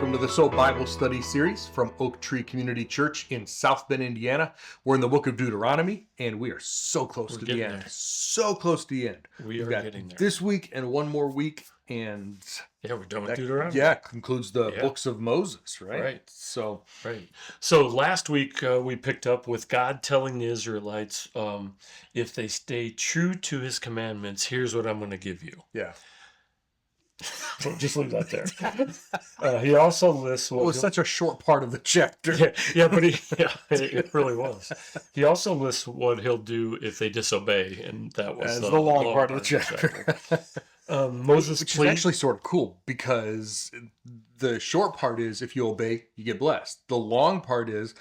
Welcome to the S.O.A.P Bible Study Series from Oak Tree Community Church in South Bend, Indiana. We're in the book of Deuteronomy, and we are so close to the end. So close to the end. We've got getting there. This week and one more week, and yeah, we're done with Deuteronomy. Yeah, concludes the books of Moses, right? Right. So last week we picked up with God telling the Israelites, if they stay true to His commandments, here's what I'm going to give you. Yeah. So just leave that there. He also lists what it was such a short part of the chapter. but it really was. He also lists what He'll do if they disobey, and that was the long part of the chapter. Moses, which is actually sort of cool, because the short part is if you obey, you get blessed. The long part is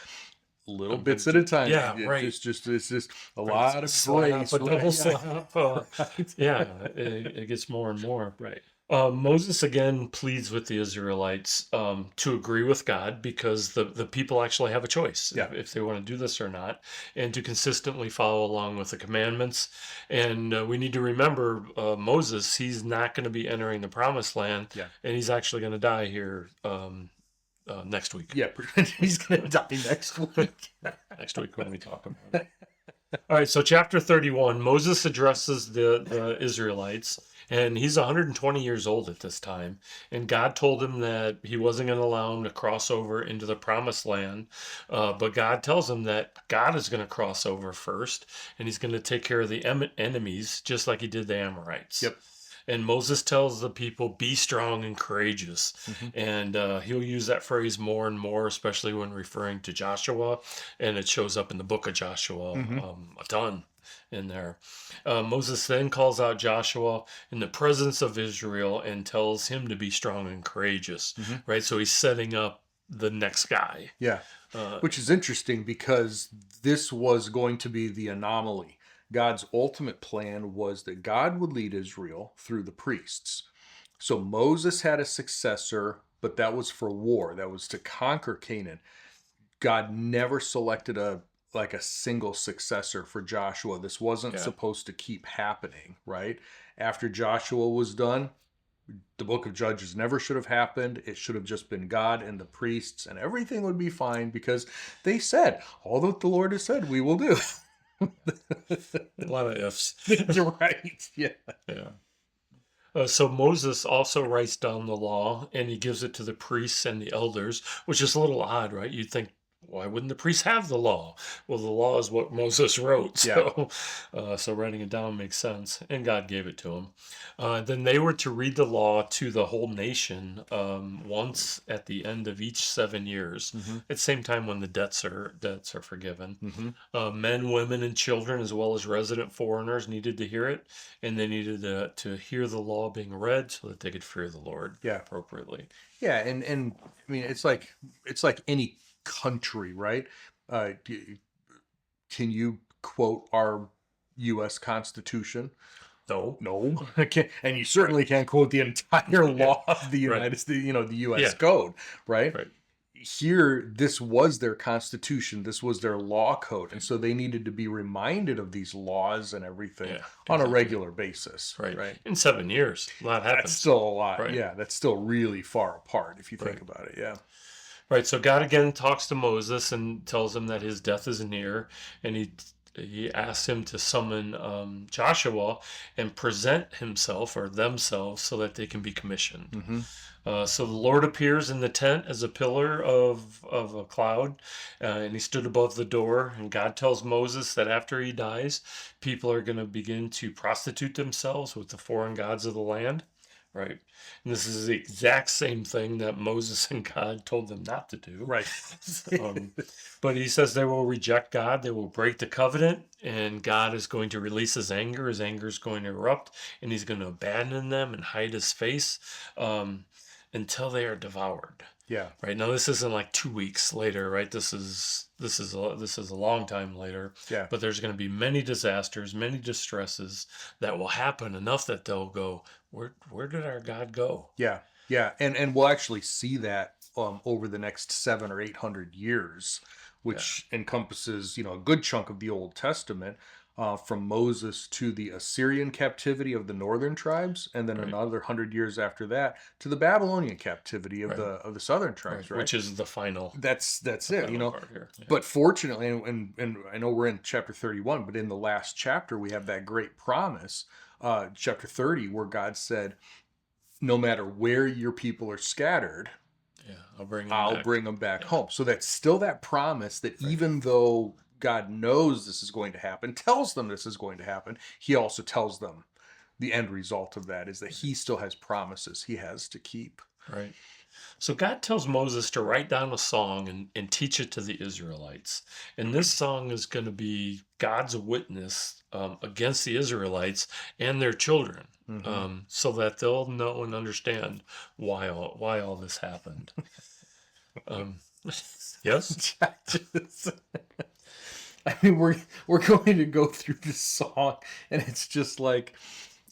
little bits at a time. Yeah, right. It's just a lot of grace. It gets more and more. Right. Moses again pleads with the Israelites to agree with God, because the people actually have a choice if they want to do this or not, and to consistently follow along with the commandments. And we need to remember Moses, he's not going to be entering the promised land, and he's actually going to die here next week. Yeah, he's going to die next week. Next week when we talk about it. All right, so chapter 31, Moses addresses the Israelites. And he's 120 years old at this time. And God told him that he wasn't going to allow him to cross over into the promised land. But God tells him that God is going to cross over first. And he's going to take care of the enemies, just like he did the Amorites. Yep. And Moses tells the people, be strong and courageous. Mm-hmm. And he'll use that phrase more and more, especially when referring to Joshua. And it shows up in the book of Joshua a ton in there. Moses then calls out Joshua in the presence of Israel and tells him to be strong and courageous, right? So he's setting up the next guy. Yeah, which is interesting, because this was going to be the anomaly. God's ultimate plan was that God would lead Israel through the priests. So Moses had a successor, but that was for war. That was to conquer Canaan. God never selected a single successor for Joshua. This wasn't supposed to keep happening, right? After Joshua was done, the book of Judges never should have happened. It should have just been God and the priests, and everything would be fine, because they said, all that the Lord has said, we will do. A lot of ifs. You're right. Yeah. So Moses also writes down the law, and he gives it to the priests and the elders, which is a little odd, right? You'd think, why wouldn't the priests have the law? Well, the law is what Moses wrote, so writing it down makes sense, and God gave it to him. Then they were to read the law to the whole nation once at the end of each 7 years, at the same time when the debts are forgiven. Men, women, and children, as well as resident foreigners, needed to hear it, and they needed to hear the law being read so that they could fear the Lord appropriately. Yeah, and I mean, it's like any country, right? Can you quote our U.S. Constitution? No. And you certainly can't quote the entire law of the United States, the U.S. Code, right? Here, this was their Constitution. This was their law code. And so they needed to be reminded of these laws and everything on a regular basis. Right. In 7 years, a lot happens. That's still a lot. Right. Yeah, that's still really far apart if you think about it. Yeah. Right, so God again talks to Moses and tells him that his death is near, and he asks him to summon Joshua and present himself or themselves so that they can be commissioned. So the Lord appears in the tent as a pillar of a cloud, and he stood above the door, and God tells Moses that after he dies, people are going to begin to prostitute themselves with the foreign gods of the land. Right. And this is the exact same thing that Moses and God told them not to do. Right. But he says they will reject God. They will break the covenant, and God is going to release his anger. His anger is going to erupt, and he's going to abandon them and hide his face until they are devoured. Yeah. Right. Now, this isn't like 2 weeks later, right? This is a long time later. Yeah. But there's going to be many disasters, many distresses that will happen, enough that they'll go, where did our God go? Yeah. Yeah. And we'll actually see that over the next 700 or 800 years, which encompasses, a good chunk of the Old Testament. from Moses to the Assyrian captivity of the northern tribes, and then Right. another 100 years after that to the Babylonian captivity of Right. the southern tribes. Right. Right. Which is the final That's it. final part here. Yeah. But fortunately, and I know we're in chapter 31, but in the last chapter we have that great promise, chapter 30, where God said, "No matter where your people are scattered, Yeah. I'll bring them I'll back. bring them back Yeah. home." So that's still that promise that Right. even though God knows this is going to happen, tells them this is going to happen, He also tells them the end result of that is that He still has promises He has to keep. Right. So God tells Moses to write down a song and teach it to the Israelites. And this song is going to be God's witness against the Israelites and their children, Mm-hmm. so that they'll know and understand why all this happened. Um, yes. I mean, we're going to go through this song, and it's just like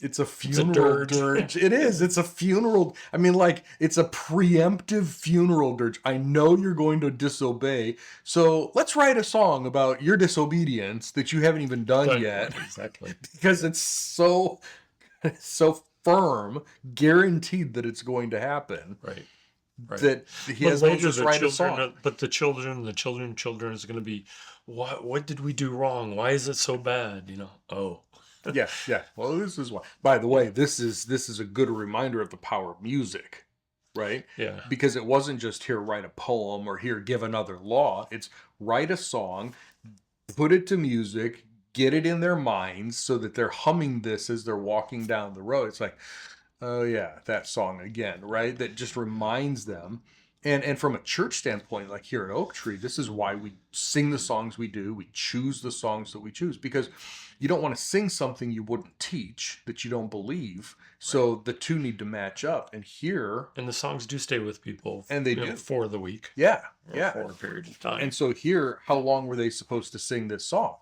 it's a funeral dirge. It is. It's a funeral. I mean, like it's a preemptive funeral dirge. I know you're going to disobey, so let's write a song about your disobedience that you haven't even done yet, Exactly. because it's so firm, guaranteed that it's going to happen. Right. Right. That he But has later, Moses write a song. but the children, children is going to be, what did we do wrong? Why is it so bad? Oh, Yeah. Well, this is why. By the way, this is a good reminder of the power of music, right? yeah, Because it wasn't just here write a poem or here give another law. It's write a song, put it to music, get it in their minds so that they're humming this as they're walking down the road. It's like, oh yeah, that song again, right? That just reminds them. And from a church standpoint, like here at Oak Tree, this is why we sing the songs we do. We choose the songs that we choose because you don't want to sing something you wouldn't teach that you don't believe. So the two need to match up. And here, and the songs do stay with people, and they do for the week, yeah, for a period of time. And so here, how long were they supposed to sing this song?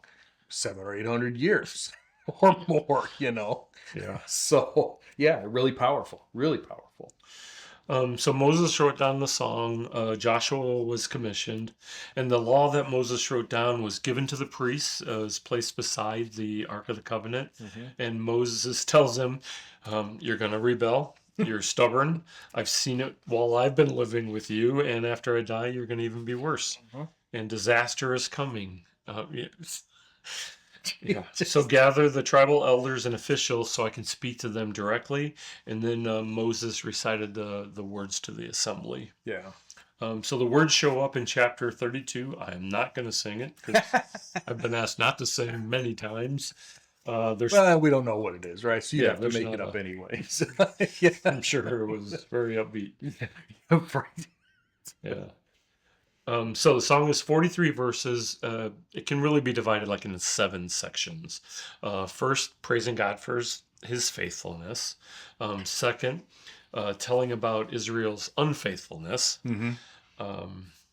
700 or 800 years or more, Yeah. So yeah, really powerful, really powerful. So Moses wrote down the song. Joshua was commissioned, and the law that Moses wrote down was given to the priests. Was placed beside the Ark of the Covenant, and Moses tells them, "You're going to rebel. You're stubborn. I've seen it while I've been living with you, and after I die, you're going to even be worse. And disaster is coming." Yeah. So gather the tribal elders and officials so I can speak to them directly. And then Moses recited the words to the assembly. Yeah. So the words show up in chapter 32. I am not going to sing it because I've been asked not to sing many times. Well, we don't know what it is, right? So you have to there's make not it up a- anyways. I'm sure it was very upbeat. Right. Yeah. So the song is 43 verses. It can really be divided like into 7 sections. First, praising God for his faithfulness. Second, telling about Israel's unfaithfulness.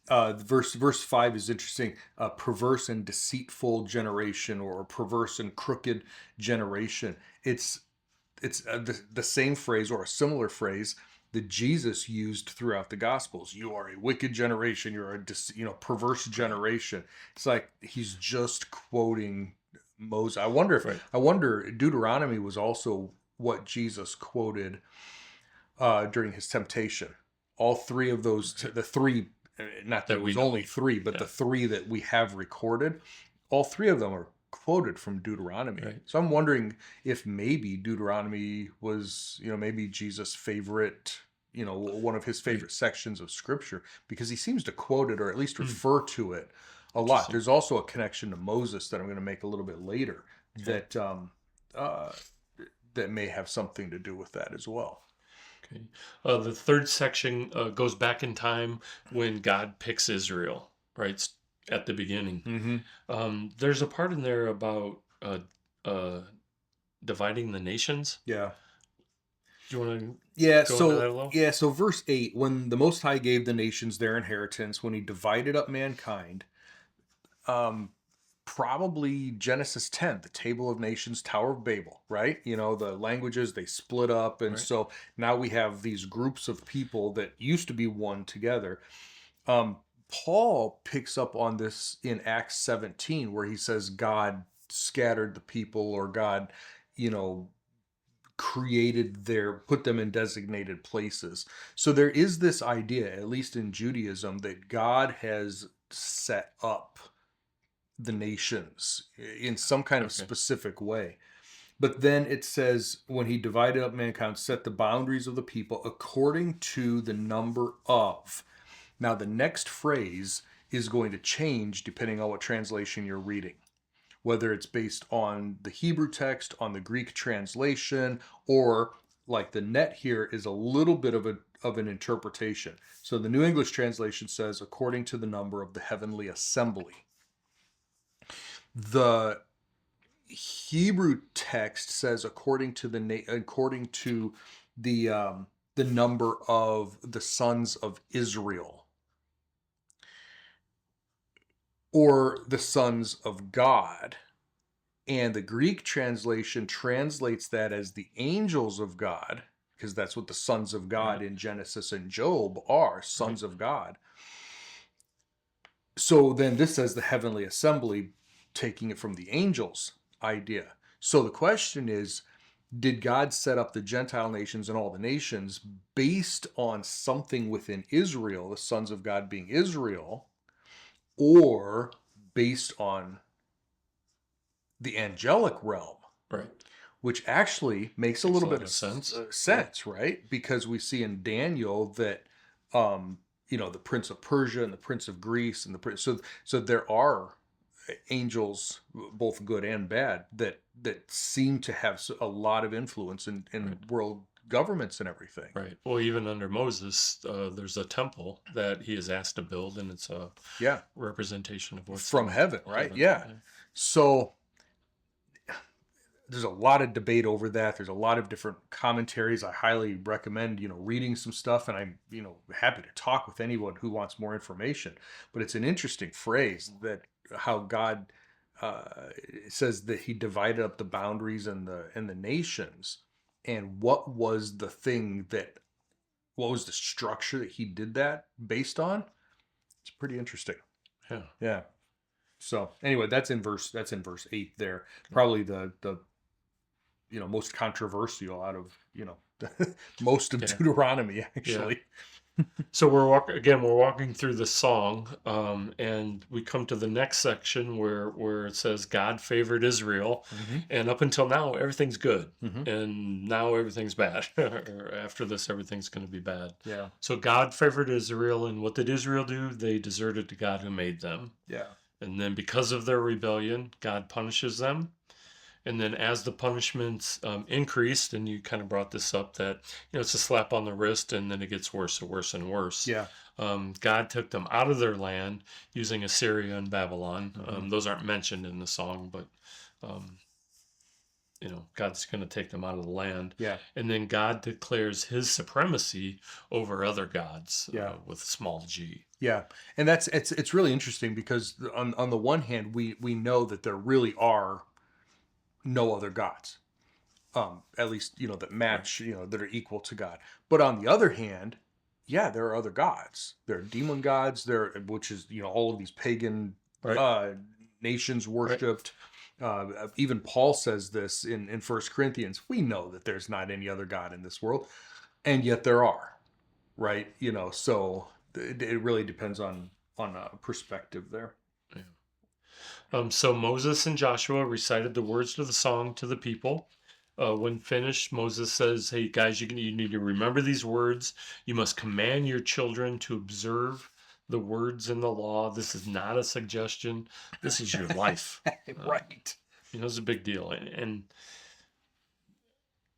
Verse 5 is interesting. A perverse and deceitful generation, or a perverse and crooked generation. It's the same phrase or a similar phrase that Jesus used throughout the Gospels. You are a wicked generation. You're a perverse generation. It's like he's just quoting Moses. I wonder Deuteronomy was also what Jesus quoted during his temptation. All three of those, the three, not that it was only three, but the three that we have recorded, all three of them are quoted from Deuteronomy. Right. So I'm wondering if maybe Deuteronomy was, maybe Jesus' favorite, one of his favorite sections of scripture, because he seems to quote it or at least refer to it a lot. There's also a connection to Moses that I'm going to make a little bit later that that may have something to do with that as well. Okay. The third section goes back in time when God picks Israel, right? It's at the beginning. There's a part in there about dividing the nations. Yeah. Do you want to go into that a little? So verse 8, when the Most High gave the nations their inheritance, when he divided up mankind, probably Genesis 10, the Table of Nations, Tower of Babel, right? The languages, they split up. And so now we have these groups of people that used to be one together. Paul picks up on this in Acts 17, where he says God scattered the people, or God, you know, put them in designated places. So there is this idea, at least in Judaism, that God has set up the nations in some kind of Okay. specific way. But then it says, when he divided up mankind, set the boundaries of the people according to the number of. Now, the next phrase is going to change depending on what translation you're reading, whether it's based on the Hebrew text, on the Greek translation, or like the net here is a little bit of an interpretation. So the New English translation says, according to the number of the heavenly assembly. The Hebrew text says according to the number of the sons of Israel, or the sons of God. And the Greek translation translates that as the angels of God, because that's what the sons of God Right. in Genesis and Job are, sons Right. of God. So then this says the heavenly assembly, taking it from the angels idea. So the question is, did God set up the Gentile nations and all the nations based on something within Israel, the sons of God being Israel, or based on the angelic realm? Right. Which actually makes a Makes little a bit lot of of sense. sense, right? Because we see in Daniel that, the Prince of Persia and the Prince of Greece and the Prince, so there are angels, both good and bad, that seem to have a lot of influence in Right. world governments and everything. Right. Well, even under Moses, there's a temple that he is asked to build, and it's a Yeah, representation of what's from in heaven, right? heaven. Yeah. Yeah. So there's a lot of debate over that. There's a lot of different commentaries. I highly recommend, reading some stuff, and I'm, happy to talk with anyone who wants more information. But it's an interesting phrase that how God says that he divided up the boundaries and the nations, and what was the structure that he did that based on? It's pretty interesting. Yeah. Yeah. So anyway, that's in verse 8 there. Probably the most controversial out of most of Yeah. Deuteronomy, Yeah. actually. So we're walking through the song, and we come to the next section where it says God favored Israel, Mm-hmm. and up until now everything's good, Mm-hmm. and now everything's bad. Or after this, everything's going to be bad. Yeah. So God favored Israel, and what did Israel do? They deserted the God who made them, Yeah. and then because of their rebellion, God punishes them. And then as the punishments increased, and you kind of brought this up, that it's a slap on the wrist, and then it gets worse and worse and worse. Yeah. God took them out of their land using Assyria and Babylon. Mm-hmm. Those aren't mentioned in the song, but um, God's going to take them out of the land. Yeah. And then God declares his supremacy over other gods, Yeah. with small g. Yeah. And it's really interesting because on the one hand, we know that there really are no other gods. At least, that match, that are equal to God. But on the other hand, yeah, there are other gods. There are demon gods, which is, all of these pagan Right. nations Right. worshipped. Even Paul says this in 1 Corinthians. We know that there's not any other God in this world, and yet there are, right? So it really depends on perspective there. So Moses and Joshua recited the words to the song to the people. When finished, Moses says, "Hey guys, you need to remember these words. You must command your children to observe the words in the law. This is not a suggestion. This is your life." Right. It's a big deal, and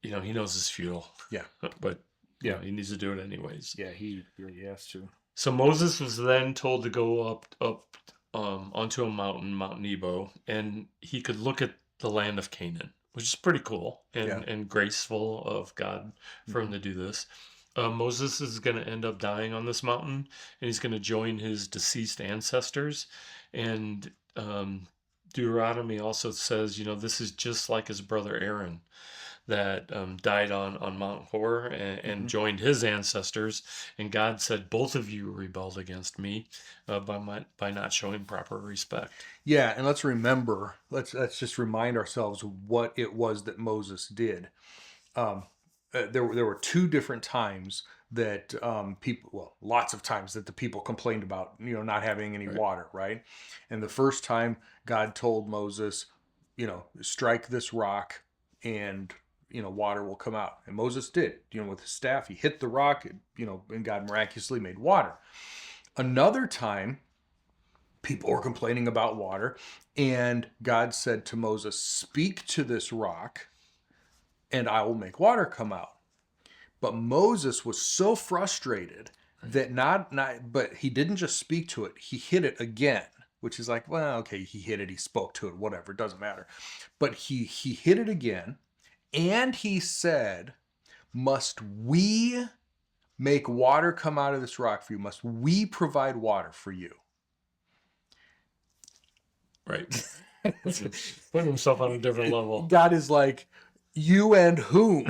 he knows it's futile. Yeah. But Yeah. he needs to do it anyways. Yeah, he really has to. So Moses was then told to go up onto a mountain, Mount Nebo, and he could look at the land of Canaan, which is pretty cool and graceful of God for him to do this. Moses is going to end up dying on this mountain, and he's going to join his deceased ancestors. And Deuteronomy also says, this is just like his brother Aaron. that died on Mount Hor and joined his ancestors. And God said, "Both of you rebelled against me by not showing proper respect." Yeah, and let's remember, let's just remind ourselves what it was that Moses did. Um, there were two different times that people, well, lots of times that the people complained about, not having any Right. water, right? And the first time God told Moses, strike this rock and water will come out. And Moses did, with his staff, he hit the rock, and God miraculously made water. Another time people were complaining about water, and God said to Moses, speak to this rock and I will make water come out. But Moses was so frustrated that but he didn't just speak to it, he hit it again, which is like, well, okay, he hit it, he spoke to it, whatever, it doesn't matter. But he hit it again, and he said, must we make water come out of this rock for you? Must we provide water for you? Right. Putting himself on a different level. God is like, you and whom?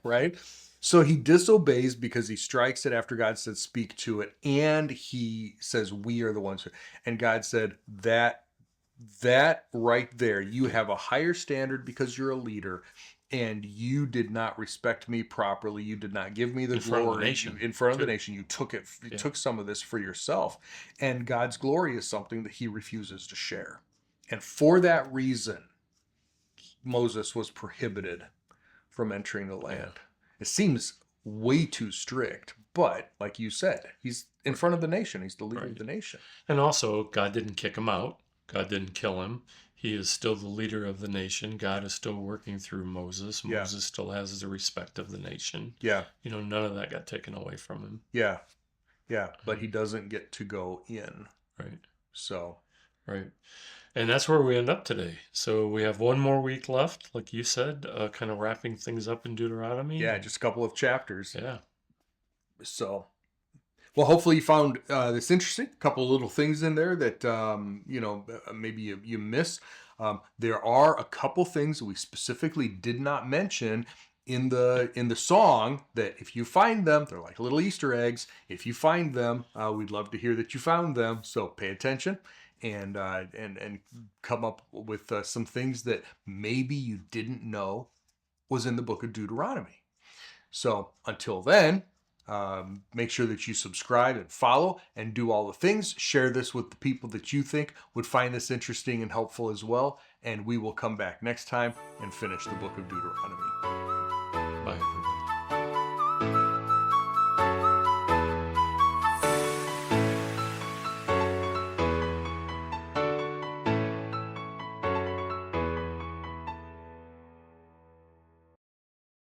Right? So he disobeys because he strikes it after God said, speak to it. And he says, we are the ones who, and God said, that right there, you have a higher standard because you're a leader, and you did not respect me properly. You did not give me the glory. In front of the nation. In front of the nation, you took it. You took some of this for yourself. And God's glory is something that he refuses to share. And for that reason, Moses was prohibited from entering the land. It seems way too strict, but like you said, he's in front of the nation. He's the leader of the nation. And also, God didn't kick him out. God didn't kill him. He is still the leader of the nation. God is still working through Moses. Moses still has the respect of the nation. Yeah. None of that got taken away from him. Yeah. Yeah. But he doesn't get to go in. Right. So. Right. And that's where we end up today. So we have one more week left, like you said, kind of wrapping things up in Deuteronomy. Yeah, just a couple of chapters. Yeah. So, well, hopefully you found this interesting. A couple of little things in there that, maybe you missed. There are a couple things that we specifically did not mention in the song that if you find them, they're like little Easter eggs. If you find them, we'd love to hear that you found them. So pay attention and come up with some things that maybe you didn't know was in the book of Deuteronomy. So until then, make sure that you subscribe and follow and do all the things. Share this with the people that you think would find this interesting and helpful as well. And we will come back next time and finish the book of Deuteronomy.